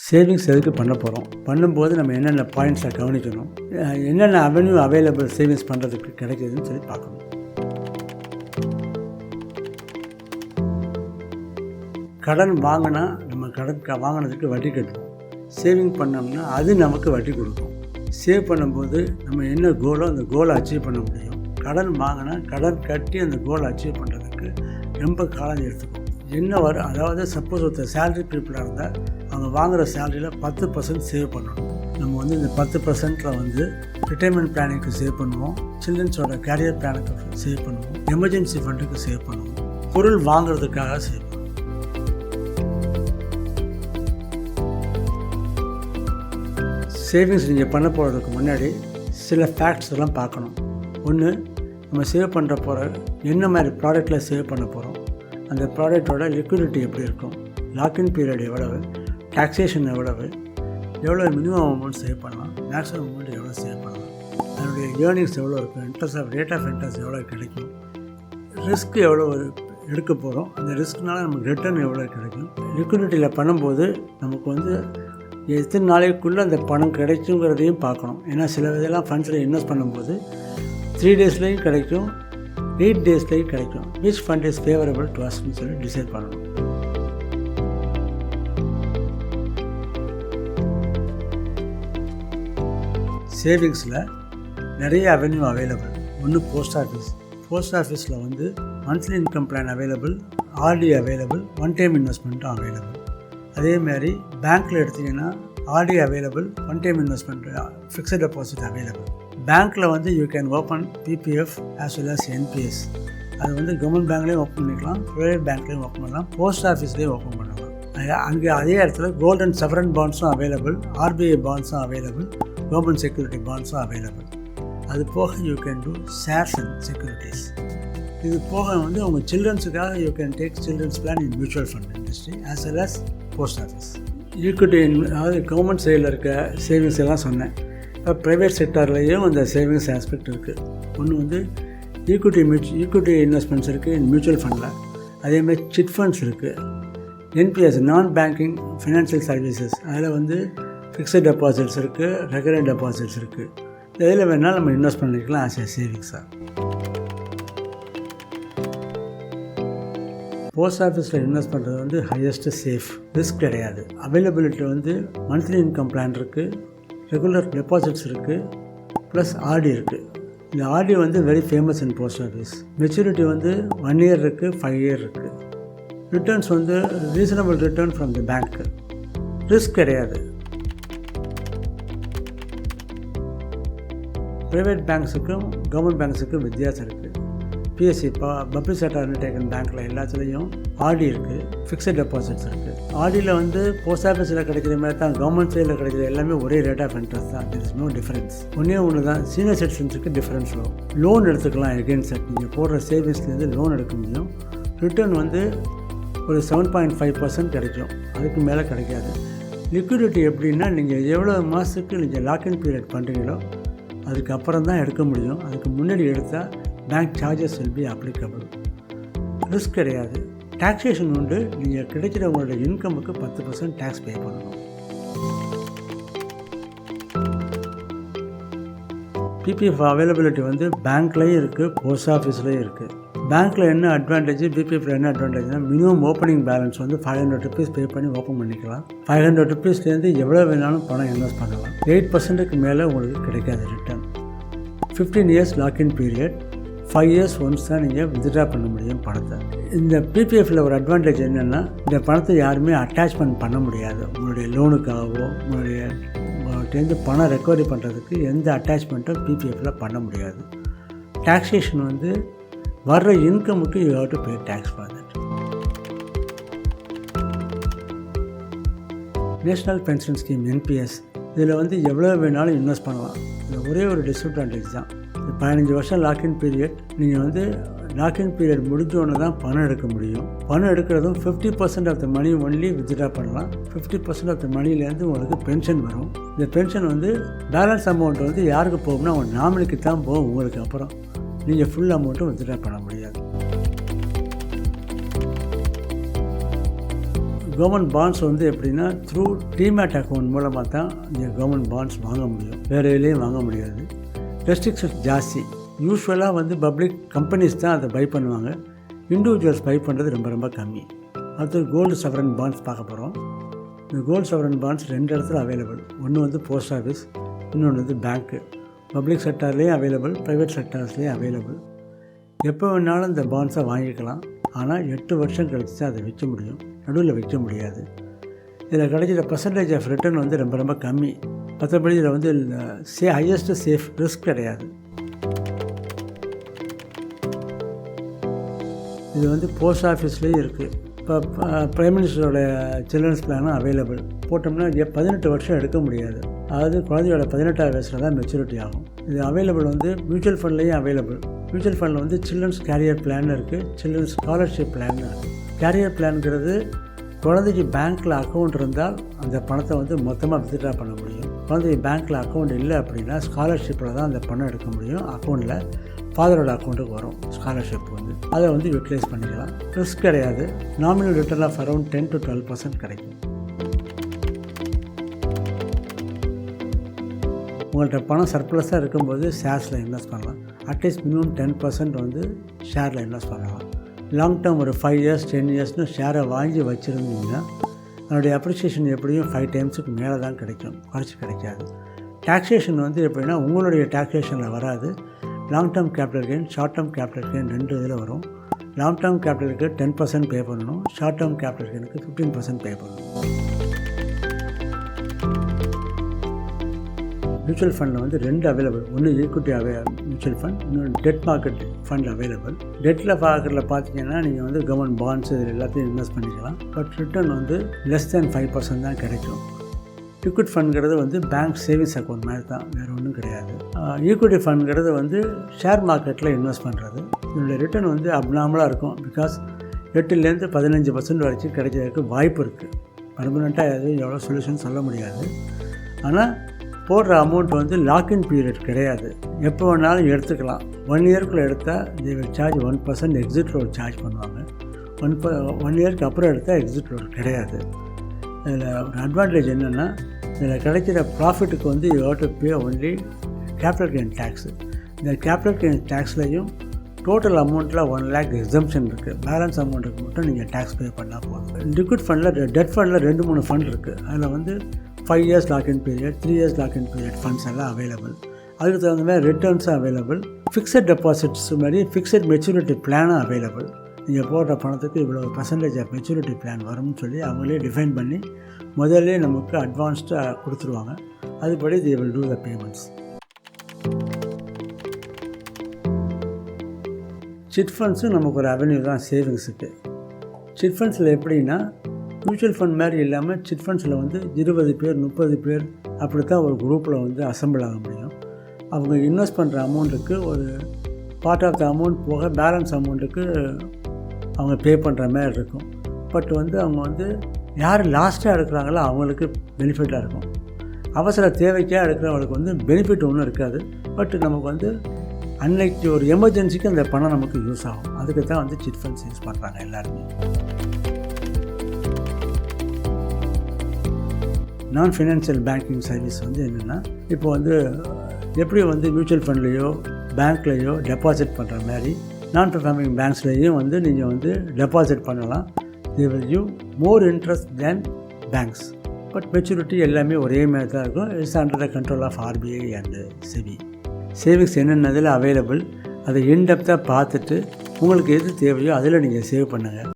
Savings எதுக்கு பண்ண போகிறோம், பண்ணும்போது நம்ம என்னென்ன பாயிண்ட்ஸை கவனிக்கணும், என்னென்ன அவென்யூ அவைலபிள் சேவிங்ஸ் பண்ணுறதுக்கு கிடைக்குதுன்னு சொல்லி பார்க்கணும். கடன் வாங்கினா நம்ம கடன் வாங்கினதுக்கு வட்டி கட்டுவோம். சேவிங் பண்ணோம்னா அது நமக்கு வட்டி கொடுக்கும். சேவ் பண்ணும்போது நம்ம என்ன கோலோ அந்த கோலை அச்சீவ் பண்ண முடியும். கடன் வாங்கினா கடன் கட்டி அந்த கோலை அச்சீவ் பண்ணுறதுக்கு ரொம்ப காலம் எடுத்துக்கும். என்ன வரும், அதாவது சப்போஸ் ஒருத்தர் சேலரி பீப்புளாக இருந்தால் அவங்க வாங்குகிற சேலரியில் 10% சேவ் பண்ணணும். நம்ம இந்த 10%ல் ரிட்டைர்மெண்ட் பிளானிங்க்கு சேவ் பண்ணுவோம், சில்ட்ரன்ஸோட கேரியர் பிளானுக்கு சேவ் பண்ணுவோம், எமர்ஜென்சி ஃபண்டுக்கு சேவ் பண்ணுவோம், பொருள் வாங்குறதுக்காக சேவ் பண்ணுவோம். சேவிங்ஸ் நீங்கள் பண்ண போகிறதுக்கு முன்னாடி சில ஃபேக்ட்ஸ் எல்லாம் பார்க்கணும். ஒன்று, நம்ம சேவ் பண்ணுற போகிற என்ன மாதிரி ப்ராடக்டில் சேவ் பண்ண போகிறோம், அந்த ப்ராடக்டோட லிக்விடிட்டி எப்படி இருக்கும், லாக்இன் பீரியட் எவ்வளவு, டாக்ஸேஷன் எவ்வளவு மினிமம் அமௌண்ட் சேவ் பண்ணலாம், மேக்ஸிமம் அமௌண்ட் எவ்வளோ சேவ் பண்ணலாம், அதனுடைய ஏர்னிங்ஸ் எவ்வளோ இருக்கும், ரேட் ஆஃப் இன்ட்ரெஸ்ட் எவ்வளோ கிடைக்கும், ரிஸ்க் எவ்வளோ எடுக்க போகிறோம், அந்த ரிஸ்க்னால நமக்கு ரிட்டர்ன் எவ்வளோ கிடைக்கும். லிக்விடிட்டியில் பண்ணும்போது நமக்கு எத்தனை நாளைக்குள்ளே அந்த பணம் கிடைக்குங்கிறதையும் பார்க்கணும். ஏன்னா சில இதெல்லாம் ஃபண்ட்ஸில் இன்வெஸ்ட் பண்ணும்போது 3 டேஸ்லேயும் கிடைக்கும், 8 டேஸ்லேயும் கிடைக்கும். Which fund is favourable to அஸ்ன்னு சொல்லி டிசைட் பண்ணணும். சேவிங்ஸில் நிறைய அவென்யூ அவைலபிள். ஒன்று போஸ்ட் ஆஃபீஸில் monthly income plan available, RD available, one time இன்வெஸ்ட்மெண்ட்டும் அவைலபிள். அதேமாதிரி பேங்க்கில் எடுத்திங்கன்னா RD available, one time investment, fixed deposit available. பேங்க்கில் you can open PPF as well as NPS. அது கவர்மெண்ட் பேங்க்லேயும் ஓப்பன் பண்ணிக்கலாம், ப்ரைவேட் பேங்க்லேயும் ஓப்பன் பண்ணலாம், போஸ்ட் ஆஃபீஸ்லேயும் ஓப்பன் பண்ணலாம். அங்கே அதே இடத்துல gold and sovereign பாண்ட்ஸும் available, RBI பாண்ட்ஸும் அவைலபிள், கவர்மெண்ட் செக்யூரிட்டி பாண்ட்ஸும் அவைலபிள். அது போக you can do shares and securities. இது போக உங்கள் சில்ட்ரன்ஸுக்காக you can take children's plan in mutual fund industry as well as post office. Equity, அதாவது கவர்மெண்ட் சைடில் இருக்க சேவிங்ஸ் எல்லாம் சொன்னேன். இப்போ ப்ரைவேட் செக்டார்லேயும் அந்த சேவிங்ஸ் ஆஸ்பெக்ட் இருக்குது. ஒன்று ஈக்விட்டி இன்வெஸ்ட்மெண்ட்ஸ் இருக்குது மியூச்சுவல் ஃபண்டில். அதேமாதிரி சிட் ஃபண்ட்ஸ் இருக்குது, NPS non banking financial services, அதில் ஃபிக்ஸட் டெபாசிட்ஸ் இருக்குது, ரெகரண்ட் டெபாசிட்ஸ் இருக்குது. எதில் வேணாலும் நம்ம இன்வெஸ்ட் பண்ணிக்கலாம் ஆஸ் ஏ சேவிங்ஸாக. போஸ்ட் ஆஃபீஸில் இன்வெஸ்ட் பண்ணுறது ஹையஸ்ட்டு சேஃப், ரிஸ்க் கிடையாது. அவைலபிலிட்டி மந்த்லி இன்கம் பிளான் இருக்குது, ரெகுலர் டெபாசிட்ஸ் இருக்குது, ப்ளஸ் ஆர்டி இருக்குது. இந்த RD very famous in post office. Maturity 1 year இருக்குது, 5 இயர் இருக்குது. Returns reasonable return from the bank. Risk கிடையாது. ப்ரைவேட் பேங்க்ஸுக்கும் கவர்மெண்ட் பேங்க்ஸுக்கும் வித்தியாசம் இருக்குது. பிஎஸ்சி பப்ளிக் செக்டார் அண்டர்டேக்கன் பேங்க்கில் எல்லாத்துலேயும் ஆர்டி இருக்குது, ஃபிக்ஸட் டெபாசிட்ஸ் இருக்குது. ஆர்டியில் போஸ்ட் ஆஃபீஸில் கிடைக்கிற மாதிரி தான் கவர்மெண்ட் சைடில் கிடைக்கிற எல்லாமே ஒரே ரேட் ஆஃப் இன்ட்ரெஸ்ட் தான். There is no difference. ஒன்று தான் சீனியர் சிட்டிசன்ஸுக்கு டிஃப்ரென்ஸ் வரும். லோன் எடுத்துக்கலாம் எகெயின் செட். நீங்கள் போடுற சேவிங்ஸ்லேருந்து லோன் எடுக்க முடியும். ரிட்டர்ன் ஒரு 7.5% கிடைக்கும், அதுக்கு மேலே கிடைக்காது. லிக்விடிட்டி எப்படின்னா நீங்கள் எவ்வளோ மாதத்துக்கு நீங்கள் லாக்இன் பீரியட் பண்ணுறீங்களோ அதுக்கப்புறம் தான் எடுக்க முடியும். அதுக்கு முன்னாடி எடுத்தால் bank charges will be applicable. Risk கிடையாது. டாக்ஸேஷன் நீங்கள் கிடைக்கிற உங்களோட இன்கமுக்கு 10% டேக்ஸ் பே பண்ணணும். பிபிஎஃப் அவைலபிலிட்டி பேங்க்லேயும் இருக்குது, போஸ்ட் ஆஃபீஸ்லேயும் இருக்குது. பேங்க்கில் என்ன அட்வான்டேஜ், பிபிஎஃப்பில் என்ன அட்வான்டேஜ்னால் minimum opening balance 500 rupees pay பண்ணி ஓப்பன் பண்ணிக்கலாம். 500 ருபீஸ்லேருந்து எவ்வளோ வேணாலும் பணம் இன்வெஸ்ட் பண்ணலாம். 8%க்கு மேலே உங்களுக்கு கிடைக்காது return. 15 years login period, 5 years once தான் நீங்கள் வித்ட்ரா பண்ண முடியும் பணத்தை. இந்த பிபிஎஃப்பில் ஒரு அட்வான்டேஜ் என்னென்னா இந்த பணத்தை யாருமே அட்டாச்மெண்ட் பண்ண முடியாது. உங்களுடைய லோனுக்காகவோ உங்கள்கிட்டேருந்து பணம் ரெக்கவரி பண்ணுறதுக்கு எந்த அட்டாச்மெண்ட்டும் பிபிஎஃப்பில் பண்ண முடியாது. டாக்ஸேஷன் வர்ற இன்கமுக்கு you have to pay tax for that. National pension scheme NPS, இதில் எவ்வளோ வேணாலும் இன்வெஸ்ட் பண்ணலாம். இதில் ஒரே ஒரு டிஸ்அட்வான்டேஜ் தான், 15 வருஷம் லாக்இன் பீரியட். நீங்கள் லாக்இன் பீரியட் முடிஞ்சோன்னு தான் பணம் எடுக்க முடியும். பணம் எடுக்கிறதும் 50% of the money only withdraw பண்ணலாம். 50% ஆஃப் த மணிலேருந்து உங்களுக்கு பென்ஷன் வரும். இந்த பென்ஷன் பேலன்ஸ் அமௌண்ட் யாருக்கு போகும்னா அவங்க நாமினிக்கு தான் போகும். உங்களுக்கு அப்புறம் நீங்கள் ஃபுல் அமௌண்ட்டும் வித்ட்ரா பண்ண முடியாது. கவர்மெண்ட் பாண்ட்ஸ் வந்து எப்படின்னா த்ரூ டிமேட் அக்கௌண்ட் மூலமாக தான் நீங்கள் கவர்மெண்ட் பாண்ட்ஸ் வாங்க முடியும், வேறு எதுலேயும் வாங்க முடியாது. ரெஸ்ட்ரிக்ஷன்ஸ் ஜாஸ்தி. யூஸ்வலாக வந்து பப்ளிக் கம்பெனிஸ் தான் அதை பை பண்ணுவாங்க, இண்டிவிஜுவல்ஸ் பை பண்ணுறது ரொம்ப ரொம்ப கம்மி. அடுத்து கோல்டு சவரன் பாண்ட்ஸ் பார்க்க போகிறோம். இந்த கோல்டு சவரன் பாண்ட்ஸ் 2 இடத்துல அவைலபிள். ஒன்று வந்து போஸ்ட் ஆஃபீஸ், இன்னொன்று வந்து பேங்க்கு. பப்ளிக் செக்டார்லேயும் அவைலபிள், ப்ரைவேட் செக்டார்ஸ்லேயும் அவைலபிள். எப்போ வேணாலும் இந்த பாண்ட்ஸை வாங்கிக்கலாம். ஆனால் 8 வருஷம் கழிச்சு தான் அதை விற்க முடியும், நடுவில் விற்க முடியாது. இதில் கிடைக்கிற பர்சன்டேஜ் ஆஃப் ரிட்டர்ன் வந்து ரொம்ப ரொம்ப கம்மி. மற்றபடி இதில் வந்து ஹையஸ்ட்டு சேஃப் ரிஸ்க் கிடையாது. இது வந்து போஸ்ட் ஆஃபீஸ்லேயும் இருக்குது. இப்போ பிரைம் மினிஸ்டரோட சில்ட்ரன்ஸ் பிளானும் அவைலபிள். போட்டோம்னா 18 வருஷம் எடுக்க முடியாது. அதாவது குழந்தையோட 18ஆவது வயசில் தான் மெச்சூரிட்டி ஆகும். இது அவைலபிள் வந்து மியூச்சுவல் ஃபண்ட்லேயும் அவைலபிள். மியூச்சுவல் ஃபண்டில் வந்து சில்ட்ரன்ஸ் கேரியர் பிளான் இருக்குது, சில்ட்ரன்ஸ் ஸ்காலர்ஷிப் பிளான் இருக்குது. கேரியர் பிளான்ங்கிறது குழந்தைக்கு பேங்க்கில் அக்கௌண்ட் இருந்தால் அந்த பணத்தை வந்து மொத்தமாக வித்ட்ரா பண்ண முடியும். குழந்தைக்கு பேங்க்கில் அக்கௌண்ட் இல்லை அப்படின்னா ஸ்காலர்ஷிப்பில் தான் அந்த பணம் எடுக்க முடியும். அக்கௌண்ட்டில் ஃபாதரோட அக்கௌண்ட்டுக்கு வரும் ஸ்காலர்ஷிப் வந்து, அதை வந்து யூட்டிலைஸ் பண்ணிக்கலாம். ரிஸ்க் கிடையாது. Nominal return of around 10 to 12% கிடைக்கும். உங்கள்கிட்ட பணம் சர்ப்ளஸாக இருக்கும்போது ஷேர்ஸில் இன்வெஸ்ட் பண்ணலாம். அட்லீஸ்ட் மினிமம் 10% வந்து ஷேரில் இன்வெஸ்ட் பண்ணலாம். லாங் டேர்ம் ஒரு 5 years 10 yearsனு ஷேரை வாங்கி வச்சுருந்தீங்கன்னா அதனுடைய அப்ரிசியேஷன் எப்படியும் 5 times மேலே தான் கிடைக்கும், குறைச்சி கிடைக்காது. டாக்ஸேஷன் வந்து எப்படின்னா உங்களுடைய டாக்ஸேஷனில் வராது. Long term capital gain, short term capital gain 2 இதில் வரும். லாங் டேர்ம் கேபிட்டலுக்கு 10% பே பண்ணணும், ஷார்ட் டேர்ம் கேபிட்டல் கெயினுக்கு 15% பே பண்ணணும். மியூச்சுவல் ஃபண்டில் வந்து 2 அவைலபிள். ஒன்று ஈக்விட்டி மியூச்சுவல் ஃபண்ட், இன்னொன்று டெட் மார்க்கெட் ஃபண்ட் அவைலபிள். டெட்டில் பார்க்குறதுல பார்த்தீங்கன்னா நீங்கள் வந்து கவர்மெண்ட் பாண்ட்ஸ் இது எல்லாத்தையும் இன்வெஸ்ட் பண்ணிக்கலாம். பட் ரிட்டர்ன் வந்து less than 5% தான் கிடைக்கும். லிக்விட் ஃபண்ட்ங்கிறது வந்து பேங்க் சேவிங்ஸ் அக்கௌண்ட் மாதிரி தான், வேறு ஒன்றும் கிடையாது. ஈக்விட்டி ஃபண்ட்ங்கிறது வந்து ஷேர் மார்க்கெட்டில் இன்வெஸ்ட் பண்ணுறது. இதனுடைய ரிட்டர்ன் வந்து அப்நார்மலாக இருக்கும். பிகாஸ் 8 to 15% வரைக்கும் கிடைக்கிறதுக்கு வாய்ப்பு இருக்குது. பர்மனெண்ட்டாக எதுவும் எவ்வளோ சொல்யூஷன் சொல்ல முடியாது. ஆனால் போடுற அமௌண்ட் வந்து லாக்இன் பீரியட் கிடையாது, எப்போ வேணாலும் எடுத்துக்கலாம். 1 yearக்குள்ளே எடுத்தால் they will charge 1% exit load charge பண்ணுவாங்க. 1 yearக்கு அப்புறம் எடுத்தால் எக்ஸிட் லோட் கிடையாது. இதில் ஒரு அட்வான்டேஜ் என்னென்னா, இதில் கிடைக்கிற ப்ராஃபிட்டுக்கு வந்து you have to pay only capital gain tax. இந்த கேபிட்டல் கெயின் டேக்ஸ்லையும் டோட்டல் அமௌண்ட்டில் 1 lakh எக்ஸம்ஷன் இருக்குது. பேலன்ஸ் அமௌண்ட்டுக்கு மட்டும் நீங்கள் டேக்ஸ் பே பண்ணால் போதும். லிக்விட் ஃபண்டில் டெட் ஃபண்டில் 2-3 ஃபண்ட் இருக்குது. அதில் வந்து 5 years login period, 3 years login period funds எல்லாம் அவைலபிள். அதுக்கு தகுந்த மாதிரி ரிட்டர்ன்ஸும் அவைலபிள். ஃபிக்ஸட் டெபாசிட்ஸ் மாதிரி ஃபிக்ஸட் மெச்சூரிட்டி பிளானும் அவைலபிள். நீங்கள் போடுற பணத்துக்கு இவ்வளோ பர்சன்டேஜ் ஆஃப் மெச்சூரிட்டி பிளான் வரும்னு சொல்லி அவங்களே டிஃபைன் பண்ணி முதல்ல நமக்கு அட்வான்ஸ்டாக கொடுத்துருவாங்க. அதுபடி they will do the payments. Chit ஃபண்ட்ஸும் நமக்கு ஒரு அவென்யூ தான் சேவிங்ஸுக்கு. சிட் ஃபண்ட்ஸில் எப்படின்னா மியூச்சுவல் ஃபண்ட் மாதிரி இல்லாமல் சிட் ஃபண்ட்ஸில் வந்து 20 பேர் 30 பேர் அப்படி தான் ஒரு குரூப்பில் வந்து அசம்பிள் ஆக முடியும். அவங்க இன்வெஸ்ட் பண்ணுற அமௌண்ட்டுக்கு ஒரு பார்ட் ஆஃப் த அமௌண்ட் போக பேலன்ஸ் அமௌண்ட்டுக்கு அவங்க பே பண்ணுற மாதிரி இருக்கும். பட் வந்து அவங்க வந்து யார் லாஸ்ட்டாக எடுக்கிறாங்களோ அவங்களுக்கு பெனிஃபிட்டாக இருக்கும். அவசர தேவைக்காக எடுக்கிறவங்களுக்கு வந்து பெனிஃபிட் ஒன்றும் இருக்காது. பட் நமக்கு வந்து அன்னைக்கு ஒரு எமர்ஜென்சிக்கு அந்த பணம் நமக்கு யூஸ் ஆகும். அதுக்கு தான் வந்து சிட் ஃபண்ட்ஸ் யூஸ் பண்ணுறாங்க எல்லாருமே. நான் ஃபினான்ஷியல் பேங்கிங் சர்வீஸ் வந்து என்னென்னா, இப்போ வந்து எப்படி வந்து மியூச்சுவல் ஃபண்ட்லேயோ பேங்க்லேயோ டெபாசிட் பண்ணுற மாதிரி நான் பெர்ஃபார்மிங் பேங்க்ஸ்லேயும் வந்து நீங்கள் வந்து டெபாசிட் பண்ணலாம். they will give more interest than banks. But maturity எல்லாமே ஒரே மாதிரி தான் இருக்கும். It's under the control of RBI and SEBI. Savings என்னென்னதில் அவைலபிள் அதை இன்டெப்த்தாக பார்த்துட்டு உங்களுக்கு எது தேவையோ அதில் நீங்கள் சேவ் பண்ணுங்கள்.